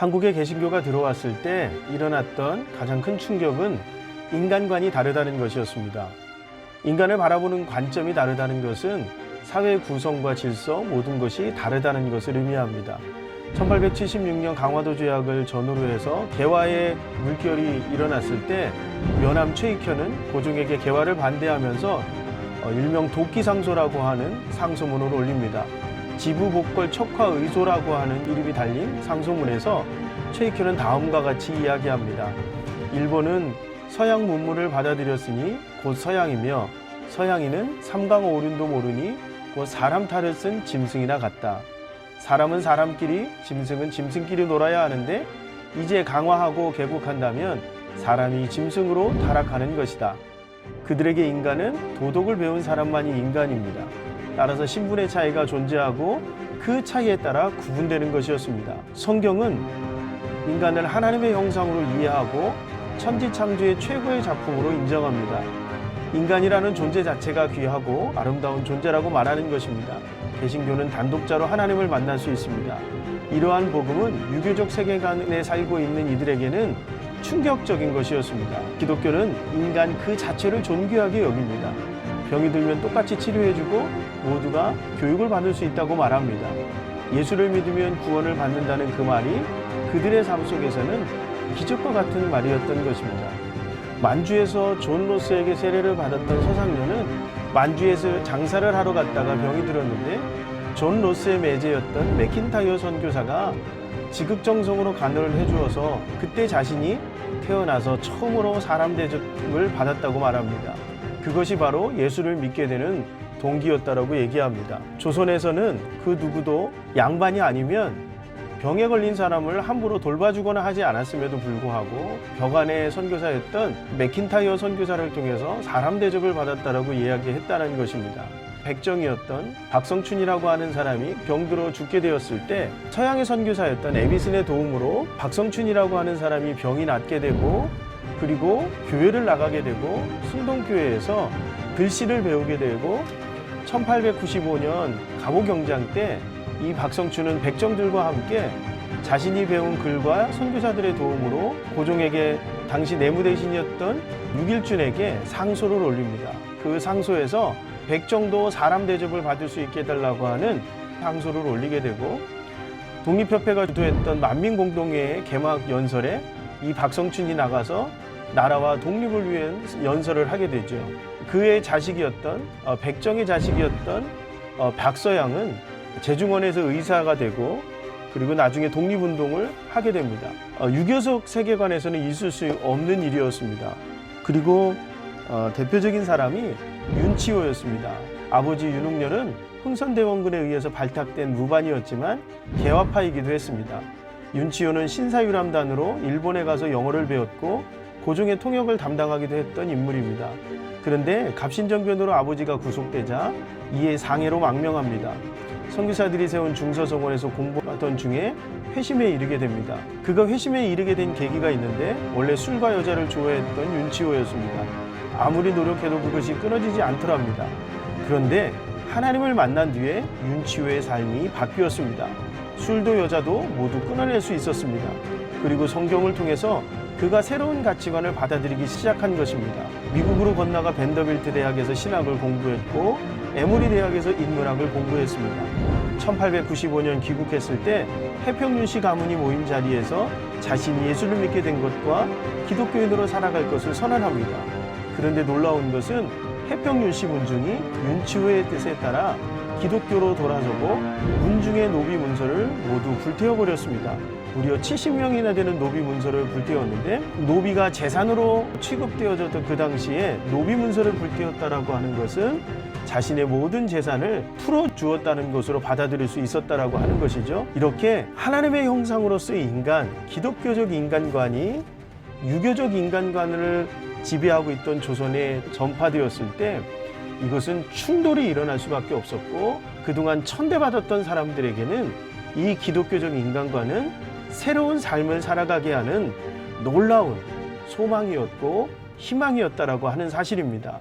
한국에 개신교가 들어왔을 때 일어났던 가장 큰 충격은 인간관이 다르다는 것이었습니다. 인간을 바라보는 관점이 다르다는 것은 사회 구성과 질서 모든 것이 다르다는 것을 의미합니다. 1876년 강화도 조약을 전후로 해서 개화의 물결이 일어났을 때 면함 최익현은 고종에게 개화를 반대하면서 일명 도끼상소라고 하는 상소문을 올립니다. 지부복걸 척화의소라고 하는 이름이 달린 상소문에서 최익현은 다음과 같이 이야기합니다. 일본은 서양 문물을 받아들였으니 곧 서양이며 서양인은 삼강오륜도 모르니 곧 사람 탈을 쓴 짐승이나 같다. 사람은 사람끼리 짐승은 짐승끼리 놀아야 하는데 이제 강화하고 개국한다면 사람이 짐승으로 타락하는 것이다. 그들에게 인간은 도덕을 배운 사람만이 인간입니다. 따라서 신분의 차이가 존재하고 그 차이에 따라 구분되는 것이었습니다. 성경은 인간을 하나님의 형상으로 이해하고 천지창조의 최고의 작품으로 인정합니다. 인간이라는 존재 자체가 귀하고 아름다운 존재라고 말하는 것입니다. 개신교는 단독자로 하나님을 만날 수 있습니다. 이러한 복음은 유교적 세계관에 살고 있는 이들에게는 충격적인 것이었습니다. 기독교는 인간 그 자체를 존귀하게 여깁니다. 병이 들면 똑같이 치료해주고 모두가 교육을 받을 수 있다고 말합니다. 예수를 믿으면 구원을 받는다는 그 말이 그들의 삶 속에서는 기적과 같은 말이었던 것입니다. 만주에서 존 로스에게 세례를 받았던 서상녀는 만주에서 장사를 하러 갔다가 병이 들었는데 존 로스의 매제였던 맥킨타이어 선교사가 지극정성으로 간호를 해주어서 그때 자신이 태어나서 처음으로 사람 대접을 받았다고 말합니다. 그것이 바로 예수를 믿게 되는 동기였다라고 얘기합니다. 조선에서는 그 누구도 양반이 아니면 병에 걸린 사람을 함부로 돌봐주거나 하지 않았음에도 불구하고 벽안의 선교사였던 맥킨타이어 선교사를 통해서 사람 대접을 받았다라고 이야기했다는 것입니다. 백정이었던 박성춘이라고 하는 사람이 병들어 죽게 되었을 때 서양의 선교사였던 에비슨의 도움으로 박성춘이라고 하는 사람이 병이 낫게 되고 그리고 교회를 나가게 되고 순동교회에서 글씨를 배우게 되고 1895년 갑오경장 때 이 박성춘은 백정들과 함께 자신이 배운 글과 선교사들의 도움으로 고종에게 당시 내무대신이었던 육일준에게 상소를 올립니다. 그 상소에서 백정도 사람 대접을 받을 수 있게 해달라고 하는 상소를 올리게 되고 독립협회가 주도했던 만민공동회의 개막 연설에 이 박성춘이 나가서 나라와 독립을 위한 연설을 하게 되죠. 그의 자식이었던 백정의 자식이었던 박서양은 제중원에서 의사가 되고 그리고 나중에 독립운동을 하게 됩니다. 유교적 세계관에서는 있을 수 없는 일이었습니다. 그리고 대표적인 사람이 윤치호였습니다. 아버지 윤흥렬은 흥선대원군에 의해서 발탁된 무반이었지만 개화파이기도 했습니다. 윤치호는 신사유람단으로 일본에 가서 영어를 배웠고 고종의 통역을 담당하기도 했던 인물입니다. 그런데 갑신정변으로 아버지가 구속되자 이에 상해로 망명합니다. 선교사들이 세운 중서성원에서 공부하던 중에 회심에 이르게 됩니다. 그가 회심에 이르게 된 계기가 있는데 원래 술과 여자를 좋아했던 윤치호였습니다. 아무리 노력해도 그것이 끊어지지 않더랍니다. 그런데 하나님을 만난 뒤에 윤치호의 삶이 바뀌었습니다. 술도 여자도 모두 끊어낼 수 있었습니다. 그리고 성경을 통해서 그가 새로운 가치관을 받아들이기 시작한 것입니다. 미국으로 건너가 벤더빌트 대학에서 신학을 공부했고 에모리 대학에서 인문학을 공부했습니다. 1895년 귀국했을 때 해평윤씨 가문이 모인 자리에서 자신이 예수를 믿게 된 것과 기독교인으로 살아갈 것을 선언합니다. 그런데 놀라운 것은 해평윤씨 문중이 윤치호의 뜻에 따라 기독교로 돌아서고 문중의 노비 문서를 모두 불태워버렸습니다. 무려 70명이나 되는 노비 문서를 불태웠는데 노비가 재산으로 취급되어졌던 그 당시에 노비 문서를 불태웠다라고 하는 것은 자신의 모든 재산을 풀어주었다는 것으로 받아들일 수 있었다라고 하는 것이죠. 이렇게 하나님의 형상으로서의 인간, 기독교적 인간관이 유교적 인간관을 지배하고 있던 조선에 전파되었을 때 이것은 충돌이 일어날 수밖에 없었고 그동안 천대받았던 사람들에게는 이 기독교적 인간관은 새로운 삶을 살아가게 하는 놀라운 소망이었고 희망이었다라고 하는 사실입니다.